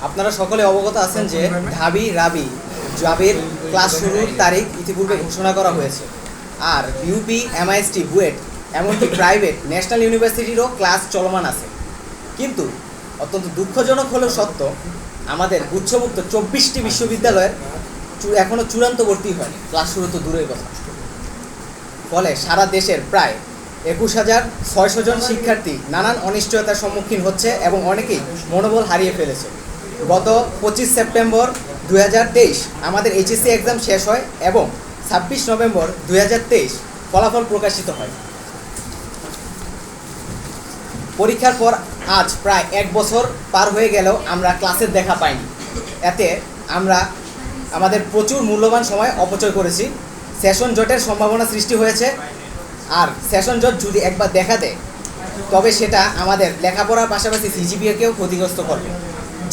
আপনারা সকলে অবগত আছেন যে ঢাবি রাবি জাবের ক্লাস শুরুর তারিখ ইতিপূর্বে ঘোষণা করা হয়েছে। আর ইউপি এমআইএসটি বুয়েট এমনকি প্রাইভেট ন্যাশনাল ইউনিভার্সিটিরও ক্লাস চলমান আছে। কিন্তু অত্যন্ত দুঃখজনক হলেও সত্য, আমাদের গুচ্ছমুক্ত 24টি বিশ্ববিদ্যালয়ের এখনও চূড়ান্ত ভর্তি হয়নি, ক্লাস শুরু তো দূরের কথা। ফলে সারা দেশের প্রায় 21,600 জন শিক্ষার্থী নানান অনিশ্চয়তার সম্মুখীন হচ্ছে এবং অনেকেই মনোবল হারিয়ে ফেলেছে। গত 25 সেপ্টেম্বর 2023 আমাদের এইচএসসি এক্সাম শেষ হয় এবং 26 নভেম্বর 2023 ফলাফল প্রকাশিত হয়। পরীক্ষার পর আজ প্রায় 1 বছর পার হয়ে গেলেও আমরা ক্লাসের দেখা পাইনি। এতে আমরা আমাদের প্রচুর মূল্যবান সময় অপচয় করেছি। সেশন জটের সম্ভাবনা সৃষ্টি হয়েছে। আর সেশন জট যদি একবার দেখা দেয় তবে সেটা আমাদের লেখাপড়ার পাশাপাশি সিজিপিএকেও ক্ষতিগ্রস্ত করবে,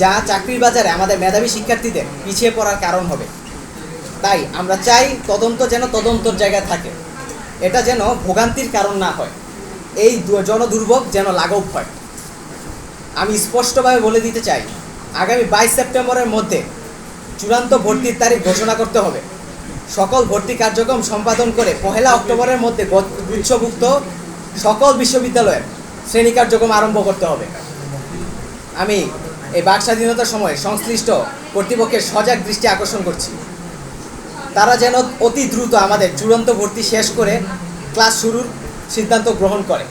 যা চাকরির বাজারে আমাদের মেধাবী শিক্ষার্থীদের পিছিয়ে পড়ার কারণ হবে। তাই আমরা চাই তদন্ত যেন তদন্তর জায়গায় থাকে, এটা যেন ভোগান্তির কারণ না হয়, এই জনদুর্ভোগ যেন লাঘব হয়। আমি স্পষ্টভাবে বলে দিতে চাই, আগামী 22 সেপ্টেম্বরের মধ্যে চূড়ান্ত ভর্তির তারিখ ঘোষণা করতে হবে। সকল ভর্তি কার্যক্রম সম্পাদন করে 1 অক্টোবরের মধ্যে গুচ্ছভুক্ত সকল বিশ্ববিদ্যালয়ের শ্রেণী কার্যক্রম আরম্ভ করতে হবে। আমি এই বাক স্বাধীনতার সময় সংশ্লিষ্ট কর্তৃপক্ষের সজাগ দৃষ্টি আকর্ষণ করছি, তারা যেন অতি দ্রুত আমাদের চূড়ান্ত ভর্তি শেষ করে ক্লাস শুরুর সিদ্ধান্ত গ্রহণ করে।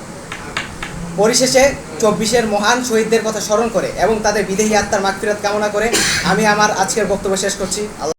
পরিশেষে 24-এর মহান শহীদদের কথা স্মরণ করে এবং তাদের বিদেহী আত্মার মাগফিরাত কামনা করে আমি আমার আজকের বক্তব্য শেষ করছি।